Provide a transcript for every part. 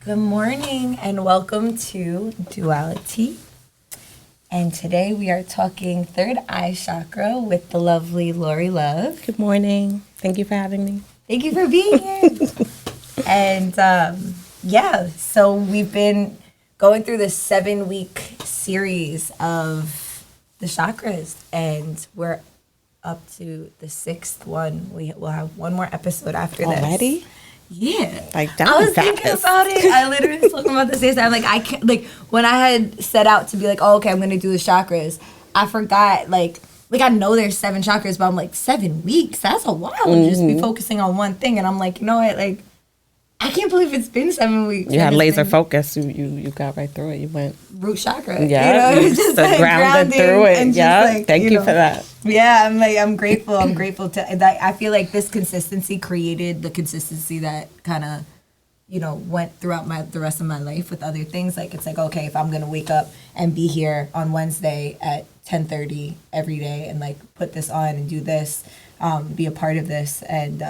Good morning and welcome to Dualitea. And today we are talking third eye chakra with the lovely Lori Love. Good morning. Thank you for having me. Thank you for being here. And so we've been going through this 7-week series of the chakras, and we're up to the 6th one. We'll have one more episode after this. Already? Yeah. Like that I was was thinking fast. about it. I literally was talking about this yesterday. I'm like, I can't, like, when I had set out to be like, oh, okay, I'm going to do the chakras, I forgot, like, I know there's 7 chakras, but I'm like, 7 weeks? That's a while to just be focusing on one thing. And I'm like, you know what, like, I can't believe it's been 7 weeks. You had laser focus. You got right through it. You went root chakra. Yeah, you know, it's just like grounded through it. And Yeah, like, thank you for that. Yeah, I'm grateful. I'm grateful to that. I feel like this consistency created the consistency that kind of, went throughout the rest of my life with other things. Like, it's like, okay, if I'm gonna wake up and be here on Wednesday at 10:30 every day and like put this on and do this, be a part of this, and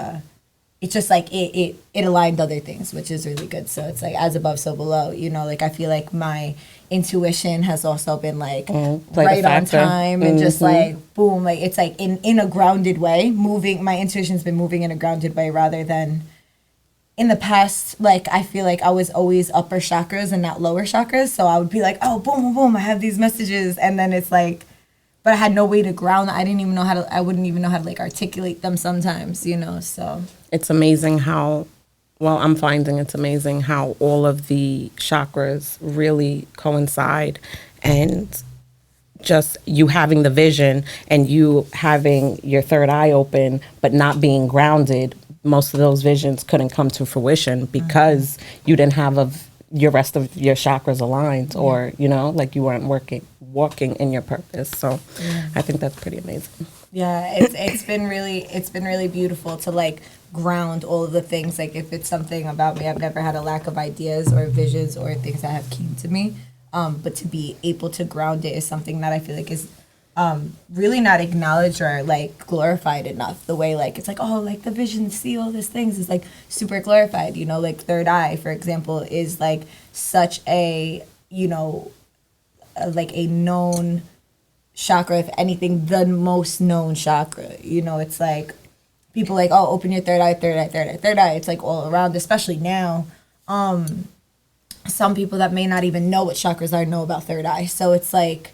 it's just like it aligned other things, which is really good. So it's like as above, so below. Like I feel like my intuition has also been like right on time and just like boom, like it's like in a grounded way. My intuition's been moving in a grounded way rather than in the past. Like I feel like I was always upper chakras and not lower chakras. So I would be like, oh, boom, boom, boom, I have these messages, and then it's like, but I had no way to ground. I wouldn't even know how to like articulate them sometimes, so. It's amazing how, I'm finding it's amazing how all of the chakras really coincide, and just you having the vision and you having your third eye open, but not being grounded, most of those visions couldn't come to fruition because you didn't have your rest of your chakras aligned, or, like you weren't walking in your purpose. So I think that's pretty amazing. Yeah, it's been really beautiful to like ground all of the things. Like if it's something about me, I've never had a lack of ideas or visions or things that have came to me. But to be able to ground it is something that I feel like is really not acknowledged or like glorified enough. The way like it's like, oh, like the vision, see all these things is like super glorified. Like third eye, for example, is like such a like a known chakra, if anything, the most known chakra. It's like people like, oh, open your third eye, third eye, third eye, third eye. It's like all around, especially now. Some people that may not even know what chakras are know about third eye. So it's like,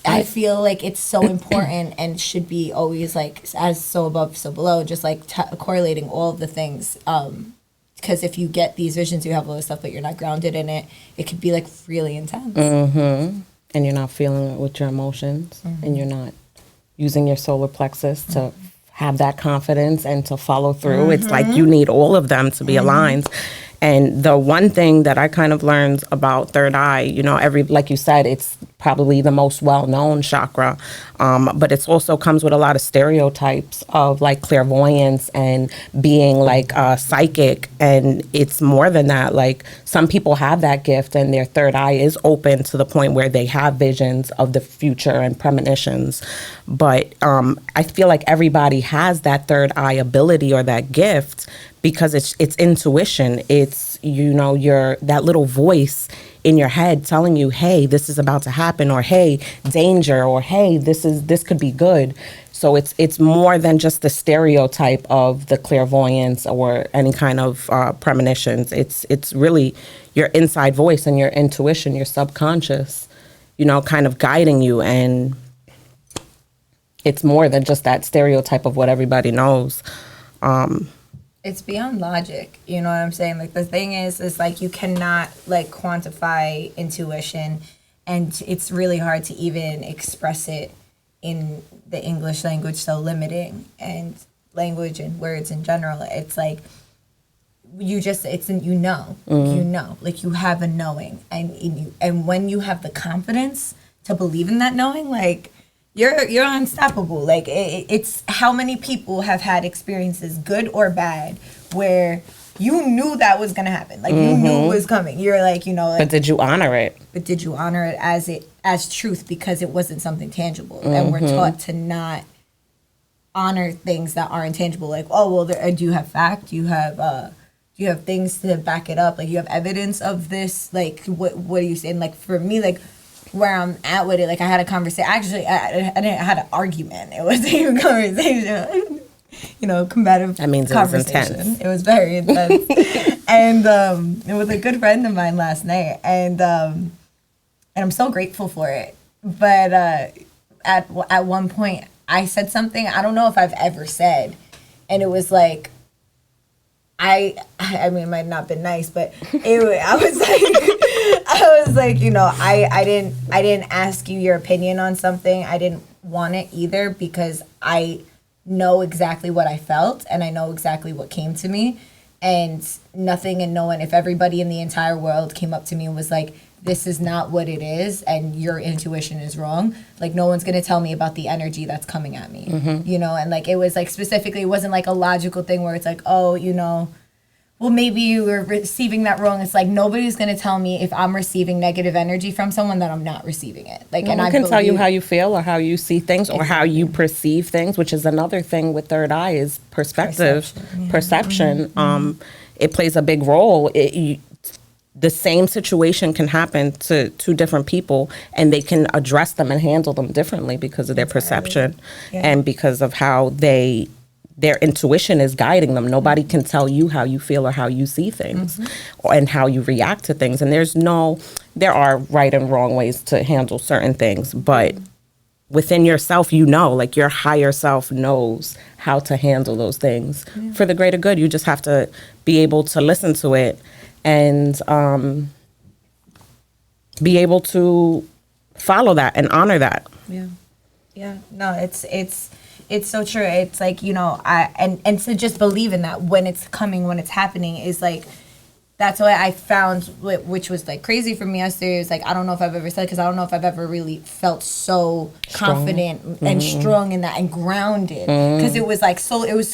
I feel like it's so important and should be always like as so above, so below, just like correlating all of the things. Because if you get these visions, you have all this stuff, but you're not grounded in it, it could be like really intense. And you're not feeling it with your emotions, and you're not using your solar plexus to have that confidence and to follow through. It's like you need all of them to be aligned. And the one thing that I kind of learned about third eye, like you said, it's probably the most well-known chakra, but it also comes with a lot of stereotypes of like clairvoyance and being like psychic. And it's more than that. Like some people have that gift and their third eye is open to the point where they have visions of the future and premonitions. But I feel like everybody has that third eye ability or that gift, because it's intuition. It's, your that little voice in your head telling you, hey, this is about to happen, or hey, danger, or hey, this could be good. So it's more than just the stereotype of the clairvoyance or any kind of premonitions. It's really your inside voice and your intuition, your subconscious, kind of guiding you. And it's more than just that stereotype of what everybody knows. It's beyond logic, you know what I'm saying? Like the thing is like you cannot like quantify intuition, and it's really hard to even express it in the English language, so limiting, and language and words in general. It's like like you have a knowing, and when you have the confidence to believe in that knowing, like you're unstoppable. Like it's how many people have had experiences, good or bad, where you knew that was gonna happen. Like you knew it was coming. You're like, like, but did you honor it? But did you honor it as truth, because it wasn't something tangible? And we're taught to not honor things that are intangible. Like, oh well, do you have fact? Do you Do you have things to back it up? Like, you have evidence of this? Like, what are you saying? Like, for me, like, where I'm at with it, like, I had a conversation. Actually, I had an argument. It wasn't even a conversation. You know, combative that means conversation. It was intense. It was very intense. And it was a good friend of mine last night. And I'm so grateful for it. But at one point, I said something I don't know if I've ever said. And it was like, I mean, it might not have been nice, but I was like, you know, I didn't ask you your opinion on something. I didn't want it either, because I know exactly what I felt and I know exactly what came to me, and nothing and no one, if everybody in the entire world came up to me and was like, this is not what it is and your intuition is wrong, like, no one's going to tell me about the energy that's coming at me, you know. And like, it was like, specifically, it wasn't like a logical thing where it's like, oh, you know, well, maybe you were receiving that wrong. It's like, nobody's going to tell me if I'm receiving negative energy from someone that I'm not receiving it. Like, No and one I can tell you believe- how you feel or how you see things or how you perceive things, which is another thing with third eye is perspective, perception. It plays a big role. The same situation can happen to two different people, and they can address them and handle them differently because of their perception and because of how their intuition is guiding them. Nobody can tell you how you feel or how you see things and how you react to things. And there are right and wrong ways to handle certain things, but within yourself, you know, like, your higher self knows how to handle those things for the greater good. You just have to be able to listen to it and be able to follow that and honor that. Yeah. No, it's so true. It's like, you know, and to just believe in that when it's coming, when it's happening, is like, that's what I found, which was like crazy for me yesterday. It was like, I don't know if I've ever said, because I don't know if I've ever really felt so confident and strong in that and grounded. Because it was like, it was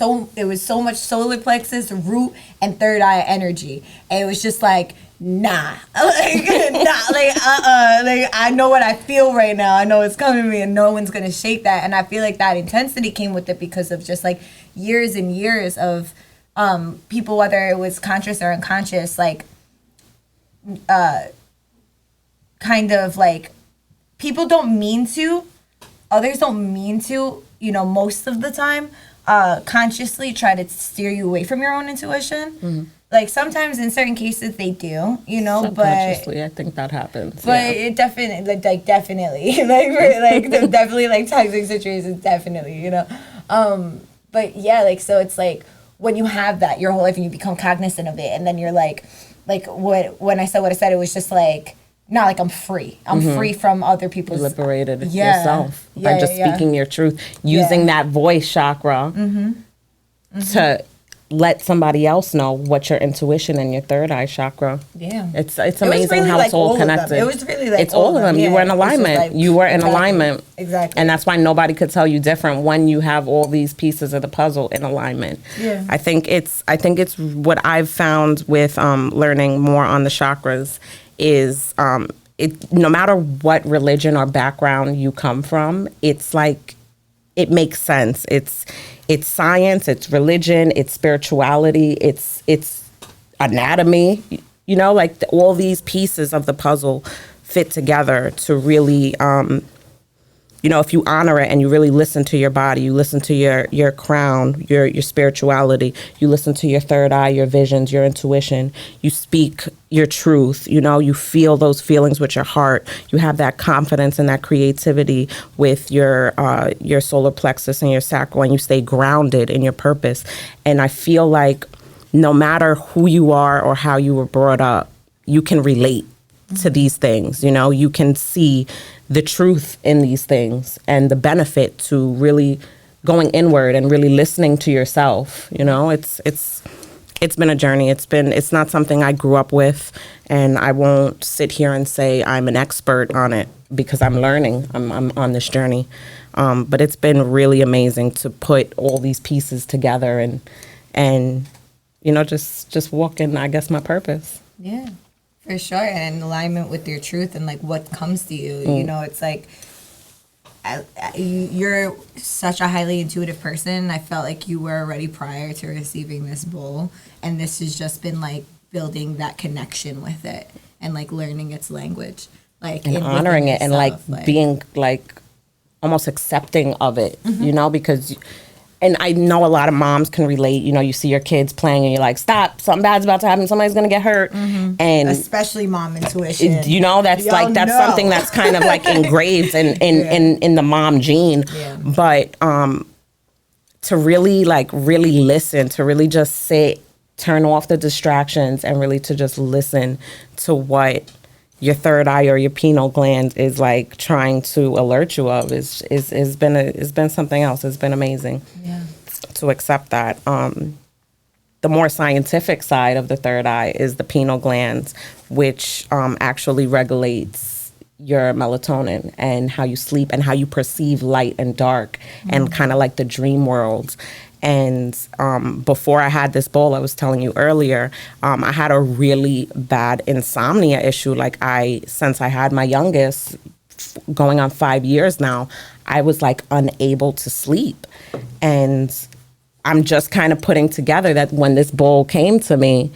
so much solar plexus, root, and third eye energy. And it was just like, nah, like, like, I know what I feel right now. I know it's coming to me, and no one's gonna shake that. And I feel like that intensity came with it because of just like years and years of people, whether it was conscious or unconscious, like, kind of like, people don't mean to, others don't mean to, you know, most of the time, consciously try to steer you away from your own intuition. Like, sometimes in certain cases they do, you know, but I think that happens. But it definitely, like definitely, like definitely, like, toxic situations, definitely, you know. But yeah, like, so it's like, when you have that your whole life and you become cognizant of it, and then you're like when I said what I said, it was just like, not like I'm free. I'm free from other people's. You liberated yourself by just speaking your truth, using that voice chakra to let somebody else know what your intuition and your third eye chakra. Yeah. It's amazing how it's all connected. It was really like it's all of them. Yeah. You were in alignment. Like, you were in alignment. Exactly. And that's why nobody could tell you different when you have all these pieces of the puzzle in alignment. Yeah. I think it's what I've found with learning more on the chakras is no matter what religion or background you come from, it's like, it makes sense. It's science, it's religion, it's spirituality, it's anatomy, you know, like all these pieces of the puzzle fit together to really, you know, if you honor it and you really listen to your body, you listen to your crown, your spirituality, you listen to your third eye, your visions, your intuition, you speak your truth, you know, you feel those feelings with your heart, you have that confidence and that creativity with your solar plexus and your sacral, and you stay grounded in your purpose. And I feel like no matter who you are or how you were brought up, you can relate to these things, you know, you can see the truth in these things and the benefit to really going inward and really listening to yourself. You know, it's been a journey. It's not something I grew up with, and I won't sit here and say I'm an expert on it because I'm learning. I'm on this journey. But it's been really amazing to put all these pieces together and you know, just walk in, I guess, my purpose. Yeah. For sure, and in alignment with your truth and like what comes to you. You know, it's like, you're such a highly intuitive person. I felt like you were already prior to receiving this bowl, and this has just been like building that connection with it and like learning its language, like and honoring it, and like being like almost accepting of it, you know, because. And I know a lot of moms can relate. You know, you see your kids playing and you're like, stop, something bad's about to happen. Somebody's going to get hurt. And especially mom intuition. You know, that's Y'all that's know. something that's kind of like engraved in the mom gene. Yeah. But to really listen, to really just sit, turn off the distractions, and really to just listen to what your third eye or your pineal gland is like trying to alert you of is been something else. It's been amazing. Yeah. To accept that. The more scientific side of the third eye is the pineal glands, which actually regulates your melatonin and how you sleep and how you perceive light and dark and kind of like the dream worlds. And before I had this bowl, I was telling you earlier, I had a really bad insomnia issue. Like since I had my youngest, going on 5 years now, I was like unable to sleep. And I'm just kind of putting together that when this bowl came to me,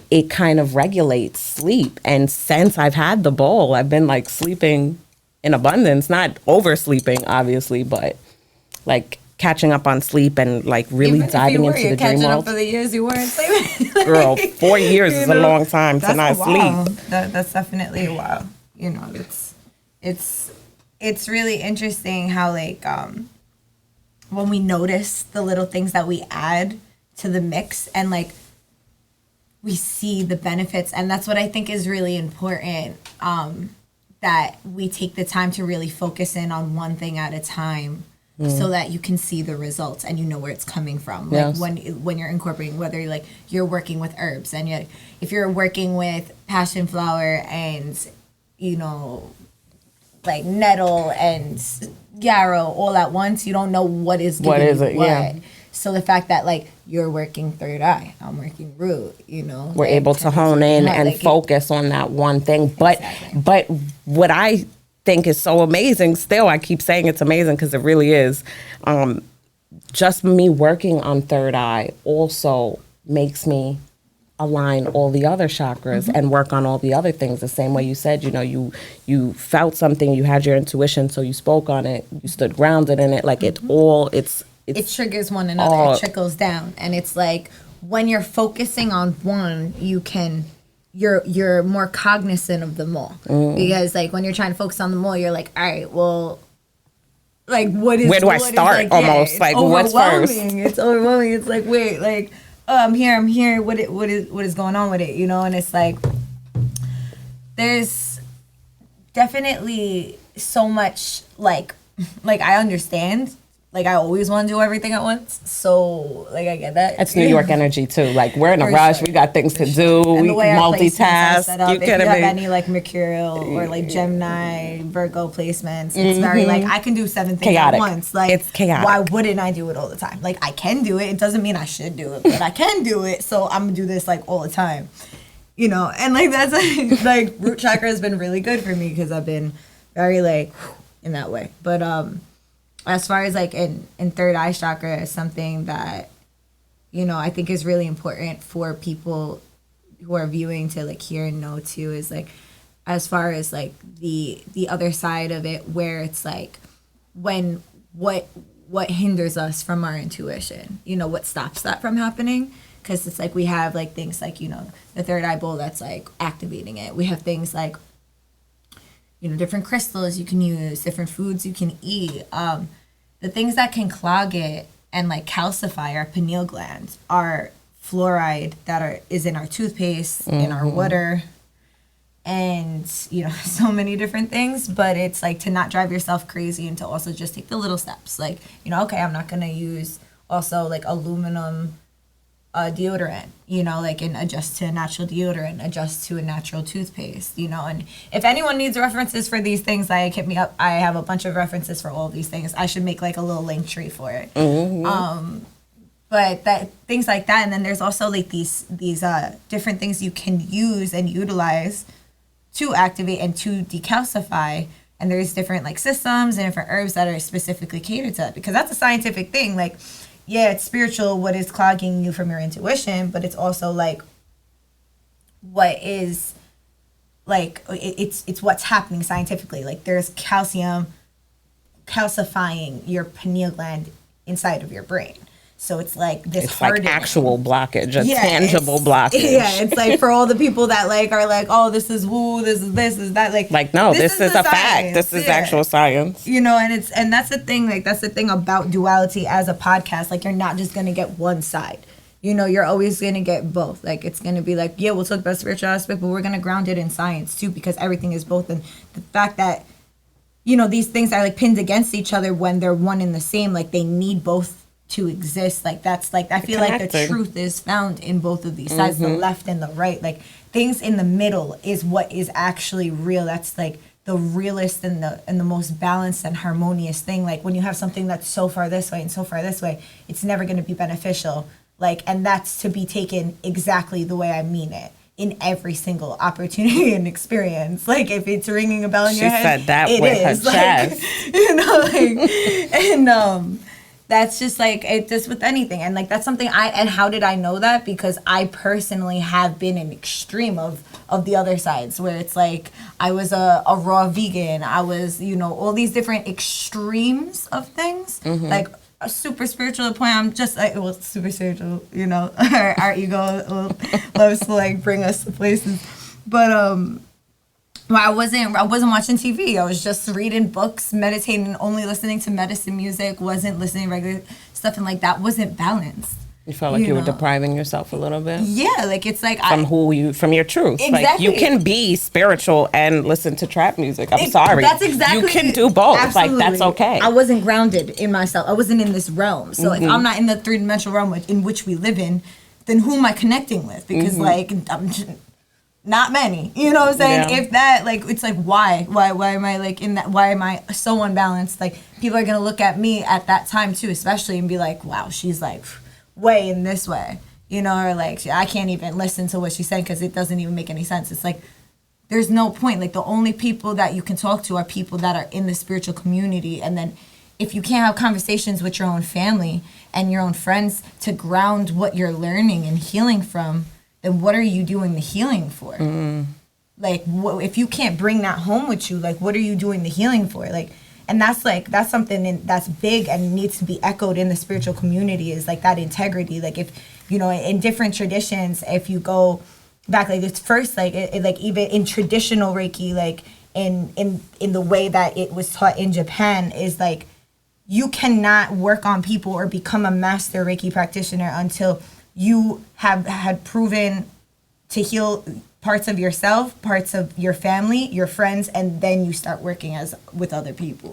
it kind of regulates sleep. And since I've had the bowl, I've been like sleeping in abundance, not oversleeping, obviously, but like catching up on sleep and like really Even diving into the dream catching world. up for the years you weren't sleeping. Girl, 4 years is a long time to not sleep. That's definitely a while. You know, it's really interesting how like when we notice the little things that we add to the mix and like we see the benefits, and that's what I think is really important, that we take the time to really focus in on one thing at a time. So that you can see the results and you know where it's coming from. Like when you're incorporating, whether you're working with herbs and if you're working with passion flower and like nettle and yarrow all at once, you don't know what is giving what is you it. what. Yeah. So the fact that like you're working third eye, I'm working root, we're able to hone in and like, focus on that one thing. But what I think is so amazing, still I keep saying it's amazing because it really is, just me working on third eye also makes me align all the other chakras and work on all the other things the same way you said. You felt something, you had your intuition, so you spoke on it, you stood grounded in it. Like it triggers one another, it trickles down. And it's like when you're focusing on one, you're more cognizant of them all. Because like when you're trying to focus on them all, you're like, all right, well, like where do I start? Like, almost like what's first? It's overwhelming. It's like, wait, like I'm here. What is going on with it? And it's like there's definitely so much like I understand. Like, I always want to do everything at once. So, like, I get that. It's New York energy, too. Like, we're in a rush. Sure. We got things to do. And we the way multitask. If you have any, like, Mercurial or, like, Gemini, Virgo placements, it's very, like, I can do 7 things chaotic. At once. Like, it's chaotic. Why wouldn't I do it all the time? Like, I can do it. It doesn't mean I should do it, but I can do it. So, I'm going to do this, like, all the time. And, like, that's, like, root chakra has been really good for me because I've been very, like, in that way. But, as far as like in third eye chakra is something that I think is really important for people who are viewing to like hear and know too, is like as far as like the other side of it, where it's like when what hinders us from our intuition, what stops that from happening, because it's like we have like things like the third eye bowl that's like activating it. We have things like different crystals you can use, different foods you can eat. The things that can clog it and like calcify our pineal glands are fluoride that is in our toothpaste, in our water, and so many different things. But it's like to not drive yourself crazy and to also just take the little steps. Like okay, I'm not gonna use also like aluminum deodorant, like and adjust to a natural deodorant, adjust to a natural toothpaste, and if anyone needs references for these things, like hit me up. I have a bunch of references for all of these things. I should make like a little link tree for it. But that things like that, and then there's also like these different things you can use and utilize to activate and to decalcify and there's different like systems and different herbs that are specifically catered to that, because that's a scientific thing. Like, yeah, it's spiritual what is clogging you from your intuition, but it's also like what is like it's what's happening scientifically. Like there's calcium calcifying your pineal gland inside of your brain. So it's like this it's hardening. like actual blockage, a tangible blockage. Yeah, it's like for all the people that like are like, oh, this is woo, this is that. Like no, this is a fact. This is actual science. You know, and that's the thing. Like that's the thing about duality as a podcast. Like you're not just gonna get one side. You know, you're always gonna get both. Like it's gonna be like, yeah, we'll talk about spiritual aspect, but we're gonna ground it in science too, because everything is both. And the fact that, you know, these things are like pinned against each other when they're one and the same. Like they need both to exist. Like that's like I feel like the truth is found in both of these sides, the left and the right. Like things in the middle is what is actually real. That's like the realest and the most balanced and harmonious thing. Like when you have something that's so far this way and so far this way, it's never going to be beneficial. Like, and that's to be taken exactly the way I mean it in every single opportunity and experience. Like if it's ringing a bell in your head, she said that it with is. her chest. You know, like and that's just like it just with anything. And like that's something and how did I know that? Because I personally have been an extreme of the other sides, where it's like I was a raw vegan, I was, you know, all these different extremes of things. Like a super spiritual point, I'm just like, well, super spiritual, you know. Our ego loves to like bring us to places. But well, I wasn't watching TV. I was just reading books, meditating, only listening to medicine music, wasn't listening to regular stuff, and like that wasn't balanced. You felt like you were depriving yourself a little bit? Yeah, like it's like from your truth. Exactly. Like you can be spiritual and listen to trap music. I'm sorry. That's exactly. You can do both. Absolutely. Like that's okay. I wasn't grounded in myself. I wasn't in this realm. So if I'm not in the three-dimensional realm in which we live in, then who am I connecting with? Because like I'm just, not many. You know what I'm saying? Yeah. If that, like, it's like, why am I like in that? Why am I so unbalanced? Like people are gonna look at me at that time too, especially, and be like, wow, she's like way in this way, you know, or like I can't even listen to what she's saying because it doesn't even make any sense. It's like there's no point. Like the only people that you can talk to are people that are in the spiritual community. And then if you can't have conversations with your own family and your own friends to ground what you're learning and healing from, then what are you doing the healing for? Like if you can't bring that home with you, like what are you doing the healing for? Like, and that's something that's big and needs to be echoed in the spiritual community, is like that integrity. Like if, you know, in different traditions, if you go back, like it's first, like like even in traditional Reiki, like in the way that it was taught in Japan, is like you cannot work on people or become a master Reiki practitioner until you have had proven to heal parts of yourself, parts of your family, your friends, and then you start working with other people.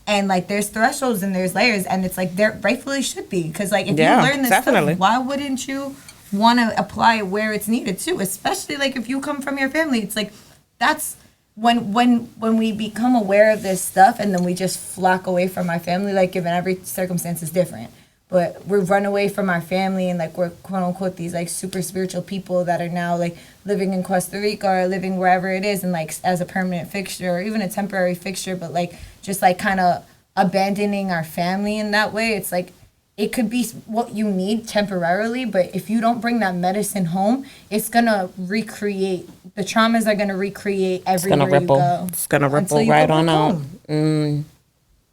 And like there's thresholds and there's layers, and it's like there rightfully should be, because like if you learn this stuff, why wouldn't you want to apply it where it's needed too? Especially like if you come from your family, it's like that's when we become aware of this stuff and then we just flock away from our family, like given every circumstance is different. But we run away from our family and like we're quote unquote these like super spiritual people that are now like living in Costa Rica or living wherever it is, and like as a permanent fixture or even a temporary fixture, but like just like kind of abandoning our family in that way. It's like it could be what you need temporarily, but if you don't bring that medicine home, it's gonna recreate, the traumas are gonna recreate everywhere you go. It's gonna ripple right on out.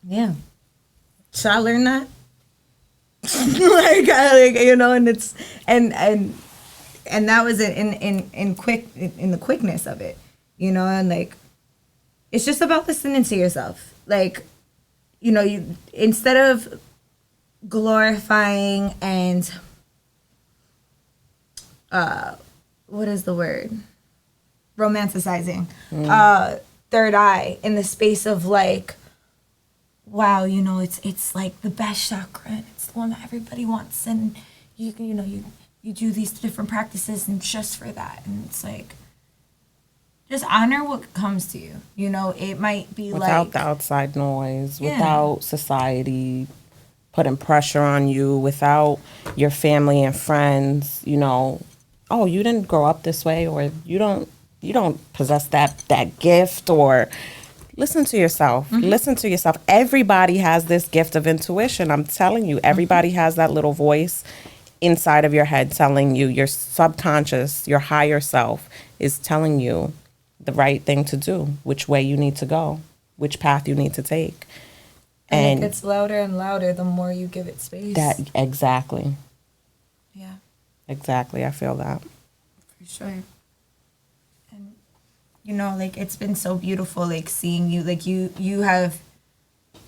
Yeah. Should I learn that? like you know, and it's and that was it in the quickness of it, you know, and like it's just about listening to yourself. Like, you know, you instead of glorifying and what is the word? Romanticizing third eye in the space of like, wow, you know, it's like the best chakra, and it's the one that everybody wants, and you know you do these different practices and just for that, and it's like just honor what comes to you. You know, it might be without the outside noise, without society putting pressure on you, without your family and friends, you know, oh, you didn't grow up this way, or you don't possess that gift, or listen to yourself. Listen to yourself. Everybody has this gift of intuition. I'm telling you, everybody has that little voice inside of your head telling you, your subconscious, your higher self is telling you the right thing to do, which way you need to go, which path you need to take. And it gets louder and louder the more you give it space. Exactly. Yeah. Exactly. I feel that. For sure. And, you know, like, it's been so beautiful, like, seeing you. Like, you have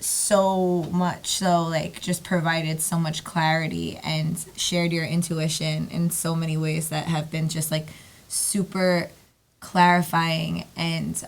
so much, so, like, just provided so much clarity and shared your intuition in so many ways that have been just, like, super clarifying and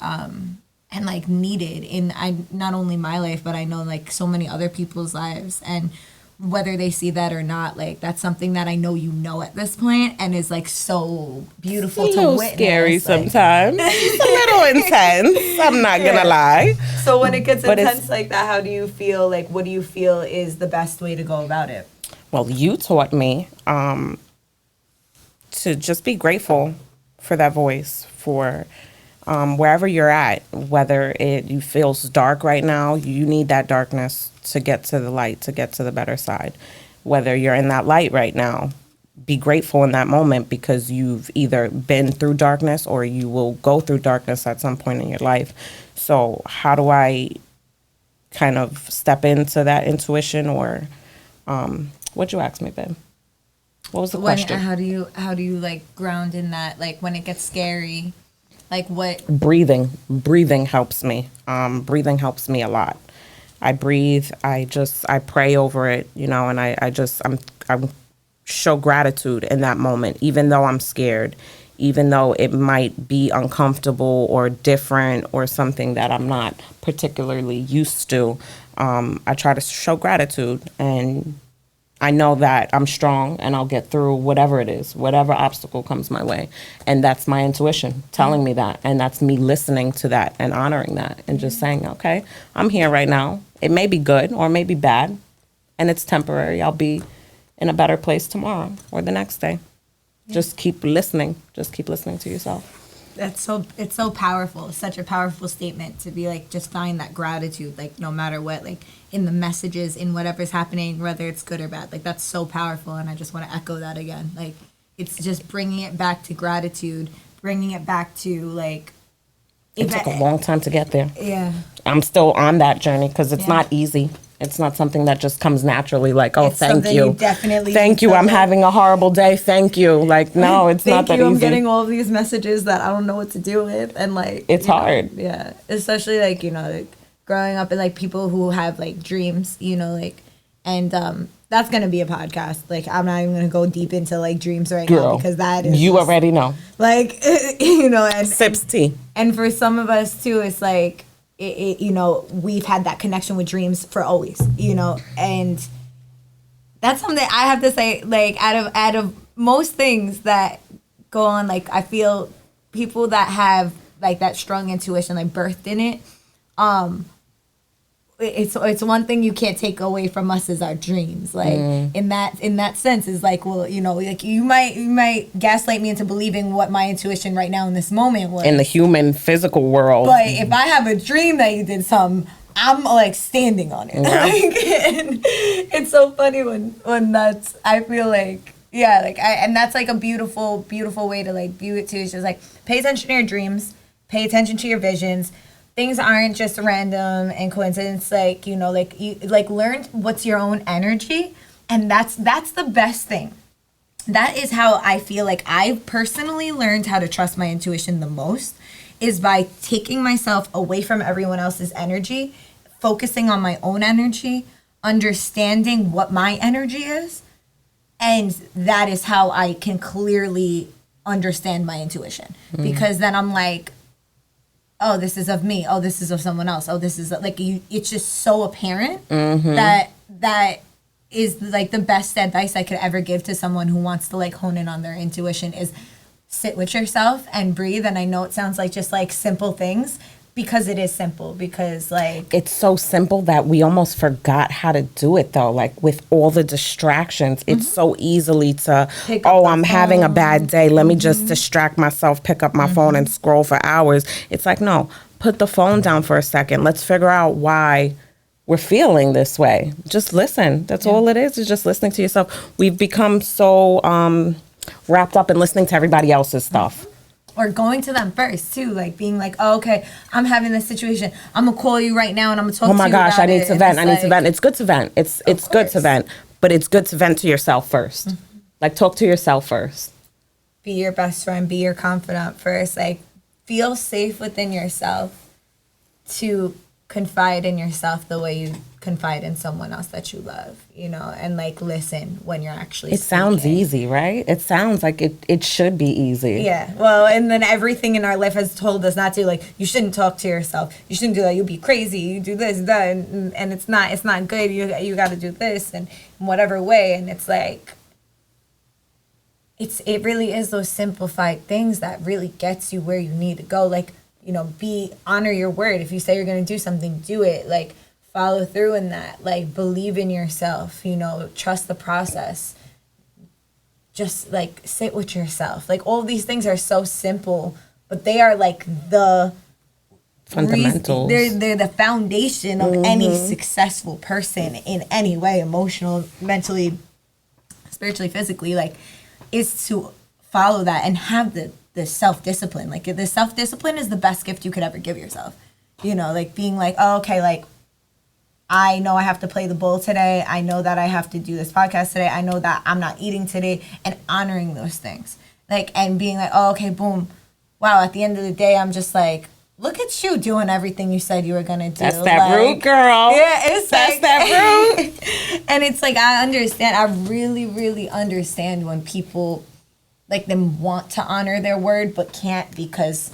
like needed in not only my life, but I know like so many other people's lives. And whether they see that or not, like, that's something that I know you know at this point, and is like so beautiful to witness. Scary like, sometimes. It's a little intense. I'm not gonna lie. So when it gets intense like that, how do you feel? Like, what do you feel is the best way to go about it? Well, you taught me to just be grateful for that voice, for wherever you're at, whether you feels dark right now, you need that darkness to get to the light, to get to the better side. Whether you're in that light right now, be grateful in that moment, because you've either been through darkness or you will go through darkness at some point in your life. So how do I kind of step into that intuition, or what'd you ask me, babe? What was the question? How do you like ground in that, like, when it gets scary, like what? Breathing helps me. Breathing helps me a lot. I breathe. I pray over it, you know, and I show gratitude in that moment, even though I'm scared, even though it might be uncomfortable or different or something that I'm not particularly used to. I try to show gratitude, and I know that I'm strong and I'll get through whatever it is, whatever obstacle comes my way. And that's my intuition telling me that. And that's me listening to that and honoring that and just saying, okay, I'm here right now. It may be good or it may be bad, and it's temporary. I'll be in a better place tomorrow or the next day. Yeah. Just keep listening. Just keep listening to yourself. It's so powerful. It's such a powerful statement to be like, just find that gratitude, like, no matter what, like, in the messages, in whatever's happening, whether it's good or bad. Like, that's so powerful, and I just want to echo that again. Like, it's just bringing it back to gratitude, bringing it back to, like... It took a long time to get there. Yeah. I'm still on that journey, because it's not easy. It's not something that just comes naturally, like, oh, thank you. Thank you, I'm having a horrible day, thank you. Like, no, it's not that easy. I'm getting all these messages that I don't know what to do with, and, like... It's hard. Yeah, especially, like, you know, like, growing up and, like, people who have, like, dreams, you know, like... And that's going to be a podcast. Like, I'm not even going to go deep into, like, dreams right now, because that is... You already know. Like, you know, and... Sips tea. And for some of us, too, it's like... you know, we've had that connection with dreams for always, you know, and that's something I have to say, like, out of most things that go on, like, I feel people that have, like, that strong intuition, like, birthed in it, it's one thing you can't take away from us is our dreams. Like, in that sense, is like, well, you know, like, you might gaslight me into believing what my intuition right now in this moment was in the human physical world. But if I have a dream that you did something, I'm like standing on it. Yeah. Like, and it's so funny when that's, I feel like, yeah, like, and that's like a beautiful, beautiful way to like view it too. It's just like, pay attention to your dreams, pay attention to your visions. Things aren't just random and coincidence. Like, you know, like, you like learn what's your own energy, and that's the best thing. That is how I feel like I personally learned how to trust my intuition the most, is by taking myself away from everyone else's energy, focusing on my own energy, understanding what my energy is, and that is how I can clearly understand my intuition. Because then I'm like, oh, this is of me. Oh, this is of someone else. Oh, this is like you. It's just so apparent that is like the best advice I could ever give to someone who wants to like hone in on their intuition is sit with yourself and breathe. And I know it sounds like just like simple things, because it is simple, because like it's so simple that we almost forgot how to do it though. Like with all the distractions, it's so easily to, I'm having a bad day. Let me just distract myself, pick up my phone and scroll for hours. It's like, no, put the phone down for a second. Let's figure out why we're feeling this way. Just listen. That's all it is just listening to yourself. We've become so wrapped up in listening to everybody else's stuff. Or going to them first too, like being like, oh, okay, I'm having this situation. I'm gonna call you right now and I'm gonna talk to you about it. Oh my gosh, I need to vent. I need to vent. It's good to vent. It's good to vent, but it's good to vent to yourself first. Like, talk to yourself first. Be your best friend. Be your confidant first. Like, feel safe within yourself to confide in yourself the way you confide in someone else that you love, you know, and like listen when you're actually It sounds easy, right? It sounds like it should be easy. Yeah. Well, and then everything in our life has told us not to, like, you shouldn't talk to yourself. You shouldn't do that. You'll be crazy. You do this, that, and it's not good. You got to do this and in whatever way. And it's like, it really is those simplified things that really gets you where you need to go. Like, you know, honor your word. If you say you're going to do something, do it. Like, follow through in that. Like, believe in yourself, you know, trust the process. Just like sit with yourself. Like, all these things are so simple, but they are like the fundamentals. They're the foundation of any successful person in any way, emotional, mentally, spiritually, physically, like, is to follow that and have the self-discipline. Like, the self-discipline is the best gift you could ever give yourself. You know, like being like, oh, okay, like, I know I have to play the bowl today. I know that I have to do this podcast today. I know that I'm not eating today, and honoring those things. Like, and being like, oh, okay, boom. Wow, at the end of the day, I'm just like, look at you doing everything you said you were going to do. That's that like, root, girl. Yeah, it's That's like, that root. And it's like, I understand. I really, really understand when people, like, them want to honor their word but can't, because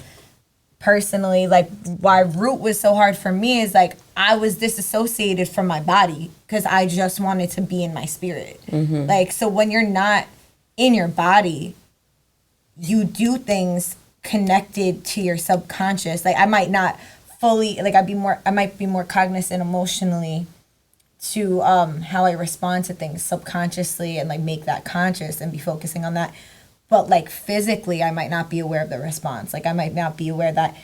personally, like, why root was so hard for me is like I was disassociated from my body because I just wanted to be in my spirit. Like, so when you're not in your body, you do things connected to your subconscious. Like, I might not fully, like, I might be more cognizant emotionally to how I respond to things subconsciously and like make that conscious and be focusing on that. But like physically, I might not be aware of the response. Like, I might not be aware that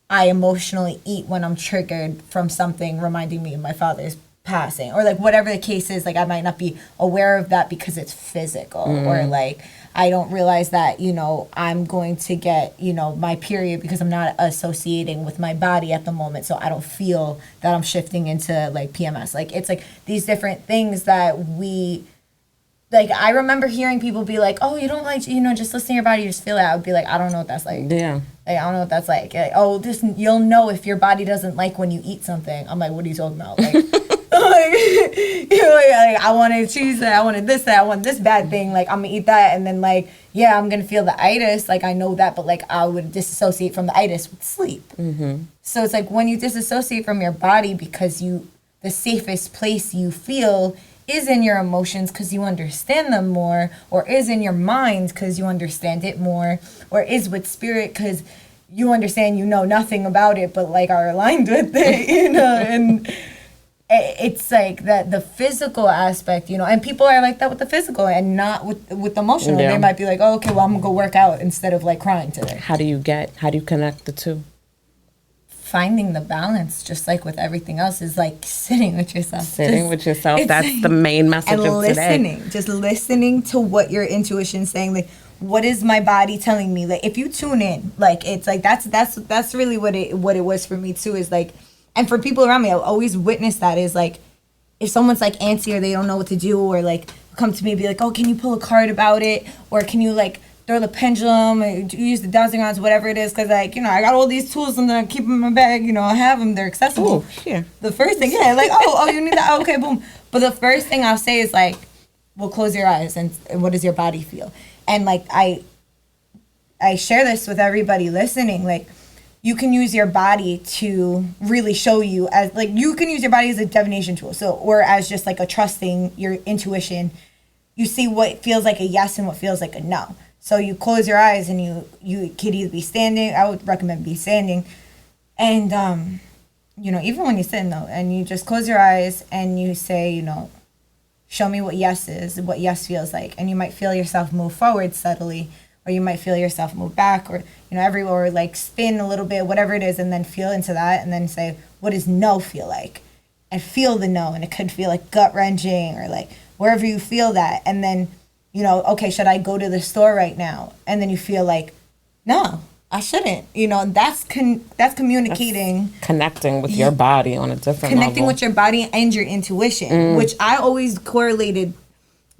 I emotionally eat when I'm triggered from something reminding me of my father's passing, or like whatever the case is. Like, I might not be aware of that because it's physical, or like I don't realize that, you know, I'm going to get, you know, my period because I'm not associating with my body at the moment. So I don't feel that I'm shifting into like PMS. Like, it's like these different things that we, like, I remember hearing people be like, oh, you don't like, you know, just listen to your body, you just feel it. I would be like, I don't know what that's like. Yeah. Like, I don't know what that's like. Like, oh, just, you'll know if your body doesn't like when you eat something. I'm like, what are you talking about? Like, you know, like, I wanted cheese, I wanted this, I want this bad thing. Like, I'm gonna eat that, and then like, yeah, I'm gonna feel the itis. Like, I know that, but like, I would disassociate from the itis with sleep. So it's like when you disassociate from your body because the safest place you feel is in your emotions because you understand them more, or is in your mind because you understand it more, or is with spirit because you understand, you know nothing about it, but like are aligned with it, you know. And it's like that, the physical aspect, you know, and people are like that with the physical and not with the emotional. Yeah. They might be like, oh, okay, well, I'm gonna go work out instead of like crying today. How do you connect the two? Finding the balance, just like with everything else, is like sitting with yourself. With yourself. That's the main message and of listening, today. just listening to what your intuition's saying. Like, what is my body telling me? Like, if you tune in, like, it's like that's really what it was for me too. Is like, and for people around me, I always witness that, is like, if someone's like antsy or they don't know what to do, or like come to me and be like, oh, can you pull a card about it, or can you like throw the pendulum, or use the dowsing rods, whatever it is, because like, you know, I got all these tools and I keep them in my bag, you know, I have them, they're accessible. Oh, yeah. The first thing, yeah, like, oh, you need that, oh, okay, boom. But the first thing I'll say is like, well, close your eyes and what does your body feel? And like, I share this with everybody listening. Like, you can use your body to really show you, as like, you can use your body as a divination tool, so, or as just like a trusting your intuition. You see what feels like a yes and what feels like a no. So you close your eyes and you could either be standing. I would recommend be standing. And, you know, even when you're sitting though, and you just close your eyes and you say, you know, show me what yes is, what yes feels like. And you might feel yourself move forward subtly, or or you might feel yourself move back, or everywhere, or like spin a little bit, whatever it is, and then feel into that, and then say, what does no feel like? And feel the no, and it could feel like gut wrenching, or like wherever you feel that, and then okay, should I go to the store right now? And then you feel like, no, I shouldn't. That's communicating. That's connecting with your body on a different Connecting level. with your body and your intuition, which I always correlated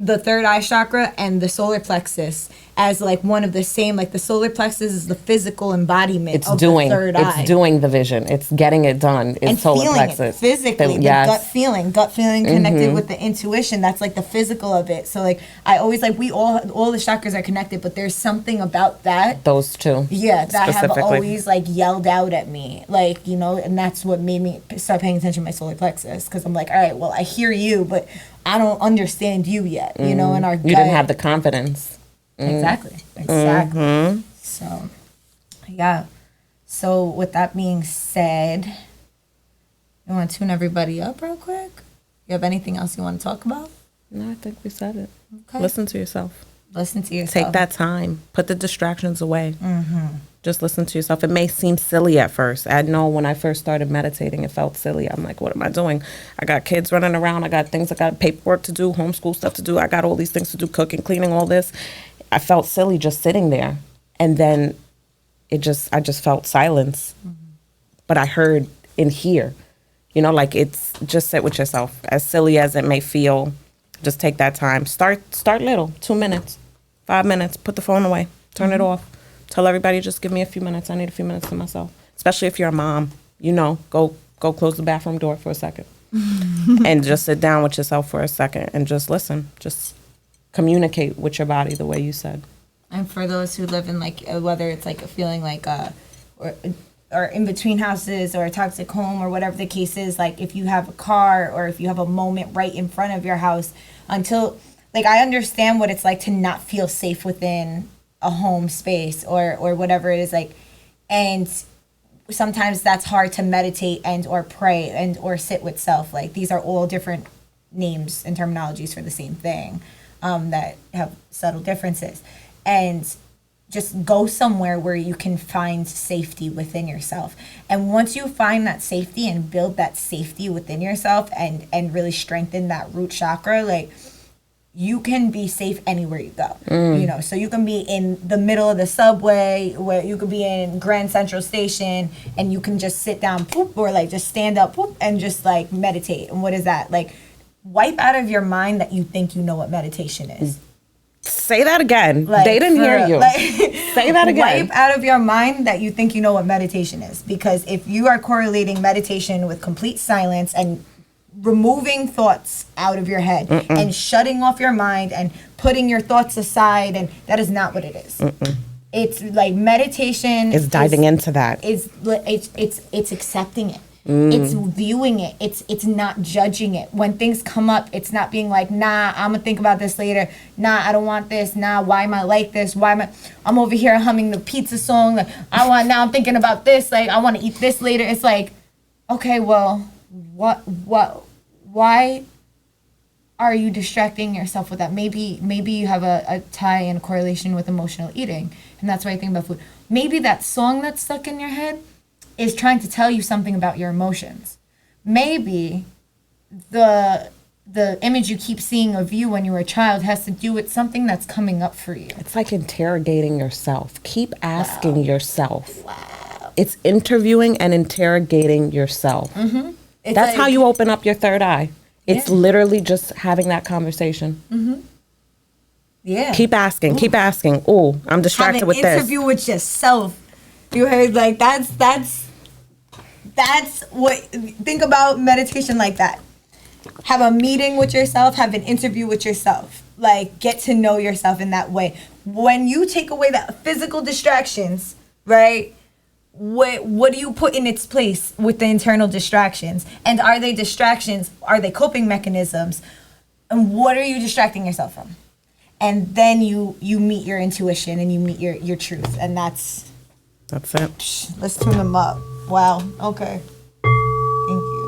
the third eye chakra and the solar plexus as like one of the same. Like the solar plexus is the physical embodiment of the third eye. It's doing the vision. It's getting it done. It's and solar feeling plexus. it physically, Yes. gut feeling connected with the intuition. That's like the physical of it. So like I always like we all the chakras are connected, but there's something about that. Those two. Yeah, that have specifically. always like yelled out at me, like and that's what made me start paying attention to my solar plexus, because I'm like, all right, well, I hear you, but I don't understand you yet, and our gut. You didn't have the confidence. Exactly. So, yeah. So with that being said, you want to tune everybody up real quick? You have anything else you want to talk about? No, I think we said it. Okay. Listen to yourself. Listen to yourself. Take that time. Put the distractions away. Just listen to yourself. It may seem silly at first. I know when I first started meditating, it felt silly. I'm like, what am I doing? I got kids running around. I got things. I got paperwork to do, homeschool stuff to do. I got all these things to do, cooking, cleaning, all this. I felt silly just sitting there. And then I just felt silence. But I heard in here, like it's just sit with yourself. As silly as it may feel, just take that time. Start little, 2 minutes, 5 minutes, put the phone away, turn it off. Tell everybody, just give me a few minutes. I need a few minutes to myself. Especially if you're a mom, go close the bathroom door for a second. And just sit down with yourself for a second and just listen. Just communicate with your body the way you said. And for those who live in like, whether it's like a feeling like, or in between houses or a toxic home or whatever the case is, like if you have a car or if you have a moment right in front of your house, until like I understand what it's like to not feel safe within a home space or whatever it is, like, and sometimes that's hard to meditate and or pray and or sit with self. Like these are all different names and terminologies for the same thing, that have subtle differences. And just go somewhere where you can find safety within yourself. And once you find that safety and build that safety within yourself and really strengthen that root chakra, like you can be safe anywhere you go. So you can be in the middle of the subway, where you could be in Grand Central Station, and you can just sit down, poop, or like just stand up, poop, and just like meditate. And what is that? Like wipe out of your mind that you think you know what meditation is. Say that again. Like, they didn't hear you. Say that again. Wipe out of your mind that you think you know what meditation is. Because if you are correlating meditation with complete silence and removing thoughts out of your head and shutting off your mind and putting your thoughts aside, and that is not what it is. It's like meditation is diving into that. It's accepting it. It's viewing it. It's not judging it. When things come up, it's not being like, nah, I'm gonna think about this later. Nah, I don't want this. Nah, why am I like this? I'm over here humming the pizza song. Like, now I'm thinking about this. Like, I want to eat this later. It's like, okay, well, why are you distracting yourself with that? Maybe you have a tie and correlation with emotional eating, and that's why I think about food. Maybe that song that's stuck in your head is trying to tell you something about your emotions. Maybe the image you keep seeing of you when you were a child has to do with something that's coming up for you. It's like interrogating yourself. Keep asking yourself. Wow. It's interviewing and interrogating yourself. That's like, how you open up your third eye. It's literally just having that conversation. Yeah. Keep asking. Keep asking. Oh, I'm distracted with this. Have an interview with yourself. You heard, like, that's what, think about meditation like that. Have a meeting with yourself, have an interview with yourself. Like, get to know yourself in that way. When you take away the physical distractions, right, what do you put in its place with the internal distractions? And are they distractions? Are they coping mechanisms? And what are you distracting yourself from? And then you meet your intuition and you meet your truth. And that's it. Let's tune them up. Wow. Okay. Thank you.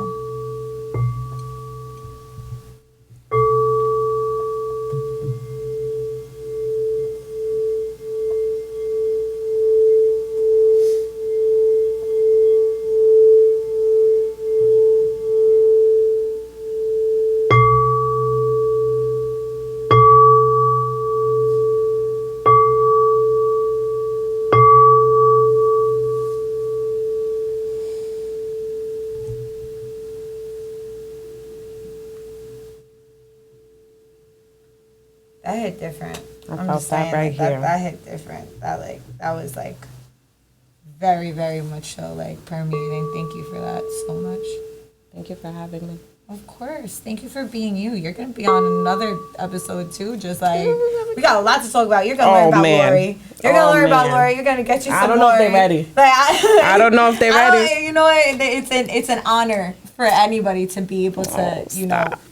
just that saying, right like, that, here. that hit different. That was like very, very much so like permeating. Thank you for that so much. Thank you for having me. Of course. Thank you for being you. You're gonna be on another episode too. Just like we got a lot to talk about. You're gonna learn about Lori. You're gonna learn about Lori. You're gonna get you some. I don't know if they're ready. Like, I don't know if they're ready. You know what? It's an honor for anybody to be able to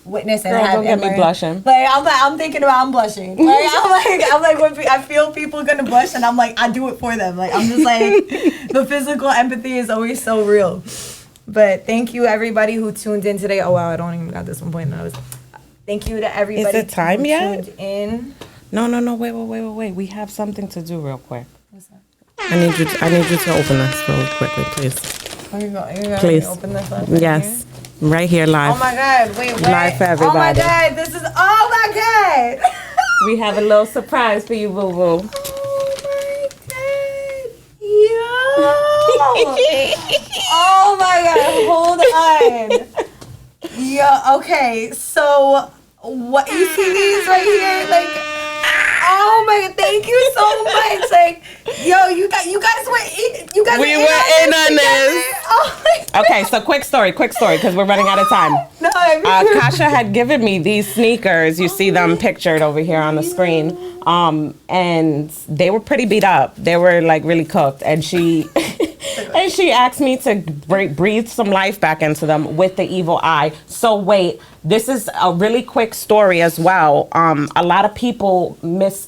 witness and Girl, have. don't get me blushing. Like I'm thinking about I'm blushing. Like I'm like when I feel people gonna blush and I'm like I do it for them. Like I'm just like the physical empathy is always so real. But thank you everybody who tuned in today. Oh wow, I don't even got this 1.9. Thank you to everybody. Is it time yet? Tuned in. No. Wait. We have something to do real quick. What's that? I need you to open this really quickly, please. Oh, you're gonna Please. open this up? Yes. Right here live. Oh my God! Wait. Live for everybody. Oh my God! This is. Oh my God! We have a little surprise for you, boo boo. Oh my God, hold on. Yeah, okay, so what you see these right here, like, oh my God, thank you so much. Like, yo, you guys We were in on this. Oh my God. Okay, so quick story, because we're running out of time. No, Kasha had given me these sneakers. You see them pictured over here on the screen. And they were pretty beat up. They were like really cooked. And she asked me to breathe some life back into them with the evil eye. So wait, this is a really quick story as well. A lot of people mix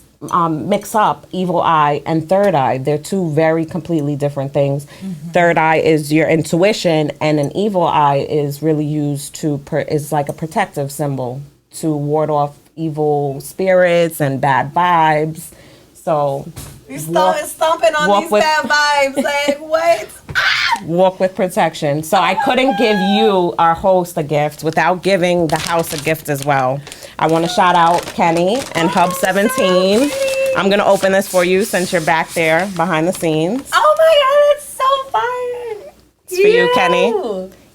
up evil eye and third eye. They're two very completely different things. Mm-hmm. Third eye is your intuition, and an evil eye is really used is like a protective symbol to ward off evil spirits and bad vibes. So you stomping on these bad vibes. Like what? Walk with protection. So I couldn't give you, our host, a gift without giving the house a gift as well. I want to shout out Kenny and Hub 17. I'm going to open this for you since you're back there behind the scenes. Oh my God, it's so fire. It's for you, Kenny.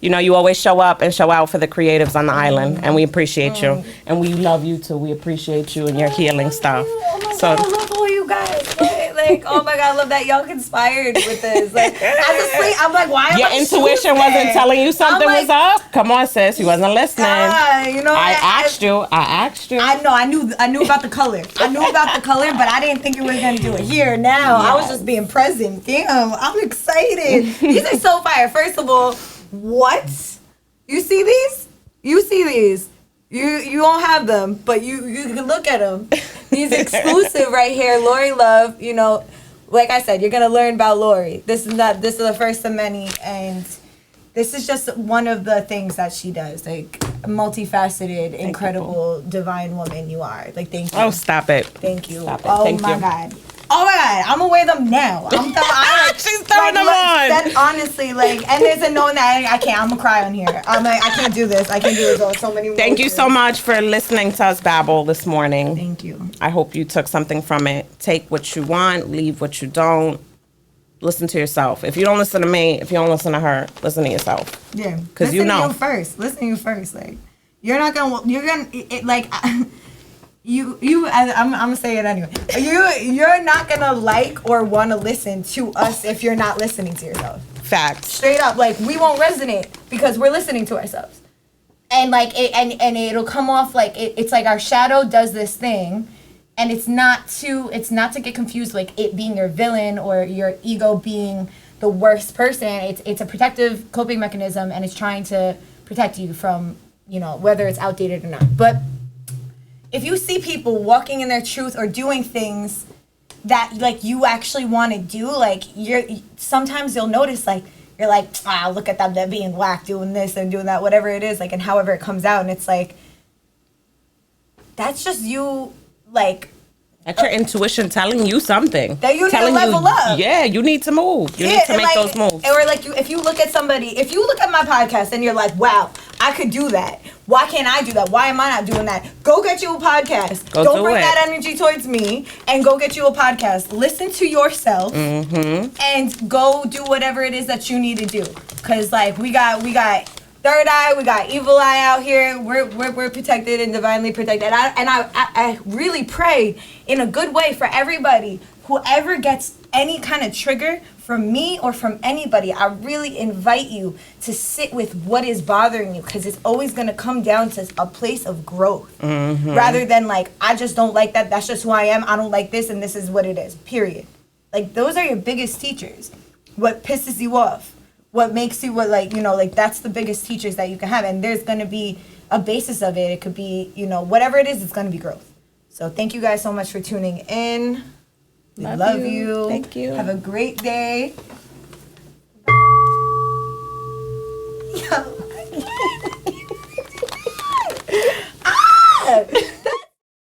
You know, you always show up and show out for the creatives on the island, and we appreciate you. And we love you, too. We appreciate you and your healing stuff. Oh my God, I love all you guys. Like, oh my God, I love that y'all conspired with this. Like, I'm like, why am your intuition wasn't telling you something was up? Come on, sis. You wasn't listening. I asked you. I know. I knew about the color. I knew about the color, but I didn't think you were going to do it here now. Yes. I was just being present. Damn, I'm excited. These are so fire. First of all, what? You see these? You see these? You don't have them, but you can look at them. These exclusive right here, Lori Love. You know, like I said, you're gonna learn about Lori. This is the first of many, and this is just one of the things that she does. Like multifaceted, incredible, divine woman you are. Like thank you. Oh, stop it. Thank you. Stop it. Oh Thank my you. God. Oh my God, I'm gonna wear them now. She's throwing them on. Honestly, like, and there's a knowing that I can't. I'm gonna cry on here. I'm like, I can't do this. I can't do this. Oh, so many. Thank you so much for listening to us babble this morning. Thank you. I hope you took something from it. Take what you want, leave what you don't. Listen to yourself. If you don't listen to me, if you don't listen to her, listen to yourself. Yeah, because you know. Listen to you first. Like, I'm gonna say it anyway. You're not gonna like or want to listen to us if you're not listening to yourself. Facts. Straight up, like we won't resonate because we're listening to ourselves, and like and it'll come off like it's like our shadow does this thing, and it's not to get confused like it being your villain or your ego being the worst person. It's a protective coping mechanism, and it's trying to protect you from whether it's outdated or not, but. If you see people walking in their truth or doing things that like you actually want to do, like sometimes you'll notice like you're like, look at them, they're being whack, doing this and doing that, whatever it is, like, and however it comes out, and it's like that's just you, like. That's your intuition telling you something. That you need to level up. Yeah, you need to move. You need to make those moves. Or like if you look at somebody, if you look at my podcast and you're like, wow, I could do that. Why can't I do that? Why am I not doing that? Go get you a podcast. Don't bring that energy towards me and go get you a podcast. Listen to yourself and go do whatever it is that you need to do. Cause like we got third eye, we got evil eye out here. We're protected and divinely protected. I really pray in a good way for everybody. Whoever gets any kind of trigger from me or from anybody, I really invite you to sit with what is bothering you, because it's always going to come down to a place of growth. Rather than like, I just don't like that. That's just who I am. I don't like this, and this is what it is, period. Like, those are your biggest teachers. What pisses you off, what makes you, what, like, you know, like, that's the biggest teachers that you can have. And there's going to be a basis of it. It could be, you know, whatever it is, it's going to be growth. So thank you guys so much for tuning in. We love you. Thank you. Have a great day.